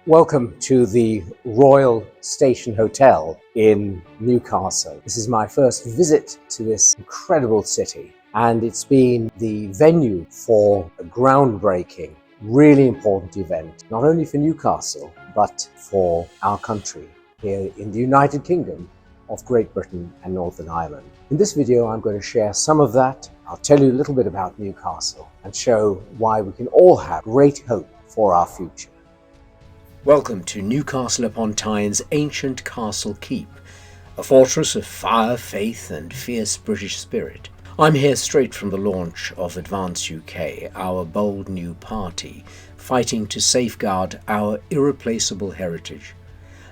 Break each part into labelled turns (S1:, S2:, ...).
S1: Welcome to the Royal Station Hotel in Newcastle. This is my first visit to this incredible city, and it's been the venue for a groundbreaking, really important event, not only for Newcastle, but for our country here in the United Kingdom of Great Britain and Northern Ireland. In this video, I'm going to share some of that. I'll tell you a little bit about Newcastle and show why we can all have great hope for our future. Welcome to Newcastle upon Tyne's ancient castle keep, a fortress of fire, faith and fierce British spirit. I'm here straight from the launch of Advance UK, our bold new party, fighting to safeguard our irreplaceable heritage.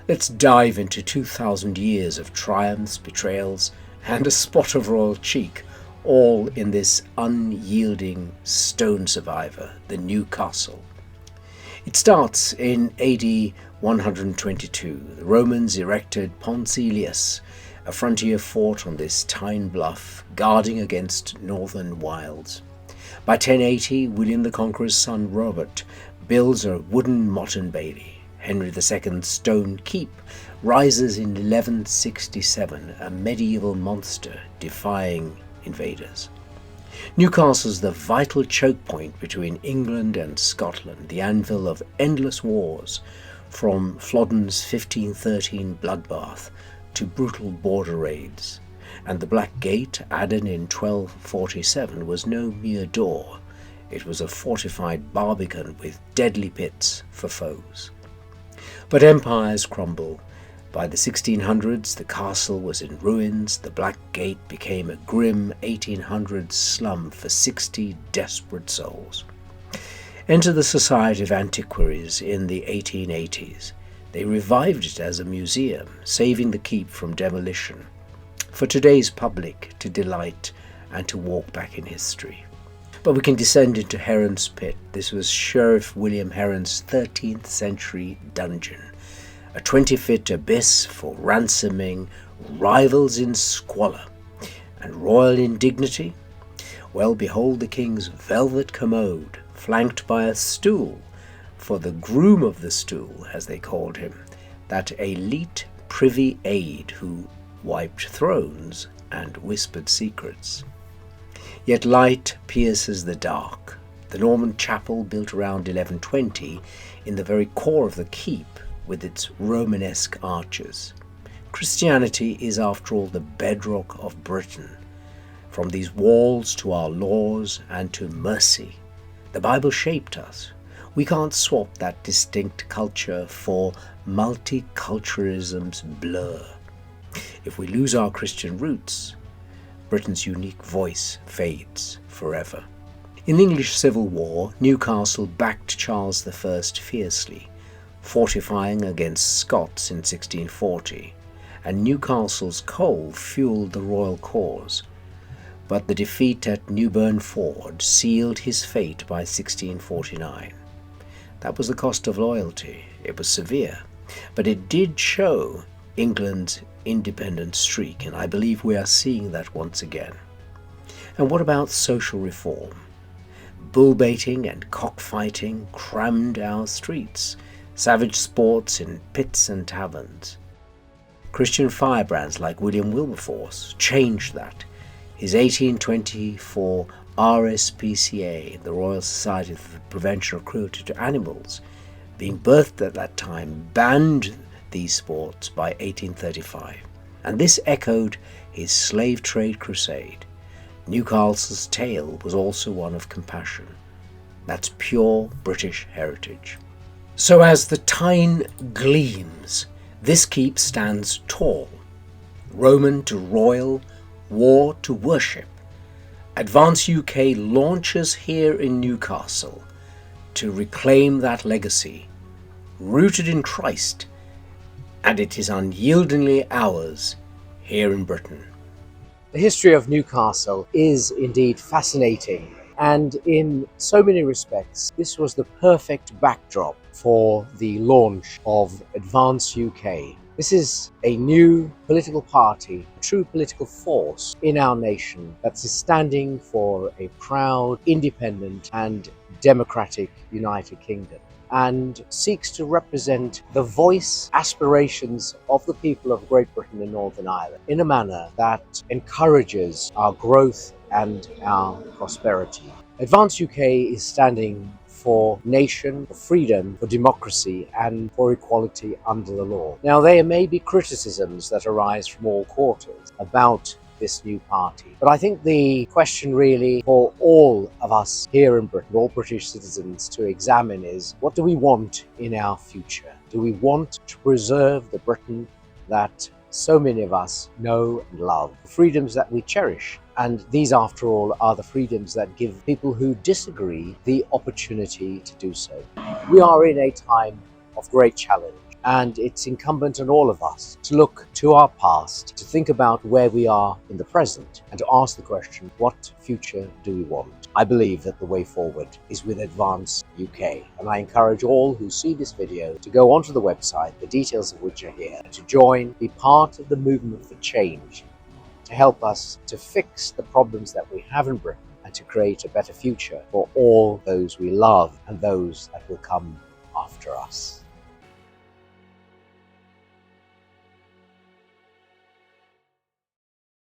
S1: Let's dive into 2,000 years of triumphs, betrayals and a spot of royal cheek, all in this unyielding stone survivor, the Newcastle. It starts in AD 122. The Romans erected Ponce Ilias, a frontier fort on this Tyne bluff, guarding against northern wilds. By 1080, William the Conqueror's son Robert builds a wooden motte and bailey. Henry II's stone keep rises in 1167, a medieval monster defying invaders. Newcastle's the vital choke point between England and Scotland, the anvil of endless wars, from Flodden's 1513 bloodbath to brutal border raids. And the Black Gate, added in 1247, was no mere door. It was a fortified barbican with deadly pits for foes. But empires crumble. By the 1600s, the castle was in ruins. The Black Gate became a grim 1800s slum for 60 desperate souls. Enter the Society of Antiquaries in the 1880s. They revived it as a museum, saving the keep from demolition, for today's public to delight and to walk back in history. But we can descend into Heron's pit. This was Sheriff William Heron's 13th century dungeon. A 20-foot abyss for ransoming rivals in squalor and royal indignity. Well, behold the king's velvet commode, flanked by a stool for the groom of the stool, as they called him, that elite privy aide who wiped thrones and whispered secrets. Yet light pierces the dark. The Norman chapel, built around 1120 in the very core of the keep, with its Romanesque arches. Christianity is, after all, the bedrock of Britain. From these walls to our laws and to mercy, the Bible shaped us. We can't swap that distinct culture for multiculturalism's blur. If we lose our Christian roots, Britain's unique voice fades forever. In the English Civil War, Newcastle backed Charles I fiercely, fortifying against Scots in 1640, and Newcastle's coal fueled the royal cause. But the defeat at Newburn Ford sealed his fate by 1649. That was the cost of loyalty. It was severe, but it did show England's independent streak, and I believe we are seeing that once again. And what about social reform? Bull-baiting and cockfighting crammed our streets. Savage sports in pits and taverns. Christian firebrands like William Wilberforce changed that. His 1824 RSPCA, the Royal Society for the Prevention of Cruelty to Animals, being birthed at that time, banned these sports by 1835. And this echoed his slave trade crusade. Newcastle's tale was also one of compassion. That's pure British heritage. So as the Tyne gleams, this keep stands tall. Roman to royal, war to worship. Advance UK launches here in Newcastle to reclaim that legacy, rooted in Christ, and it is unyieldingly ours here in Britain. The history of Newcastle is indeed fascinating, and in so many respects, this was the perfect backdrop for the launch of Advance UK. This is a new political party, a true political force in our nation that is standing for a proud, independent and democratic United Kingdom. and seeks to represent the voice, aspirations of the people of Great Britain and Northern Ireland in a manner that encourages our growth and our prosperity. Advance UK is standing for nation, for freedom, for democracy, and for equality under the law. Now, there may be criticisms that arise from all quarters about this new party, but I think the question really for all of us here in Britain, all British citizens, to examine is, what do we want in our future? Do we want to preserve the Britain that so many of us know and love, the freedoms that we cherish? And these, after all, are the freedoms that give people who disagree the opportunity to do so. We are in a time of great challenge, and it's incumbent on all of us to look to our past, to think about where we are in the present, and to ask the question, what future do we want? I believe that the way forward is with Advance UK, and I encourage all who see this video to go onto the website, the details of which are here, to join, be part of the movement for change, to help us to fix the problems that we have in Britain and to create a better future for all those we love and those that will come after us.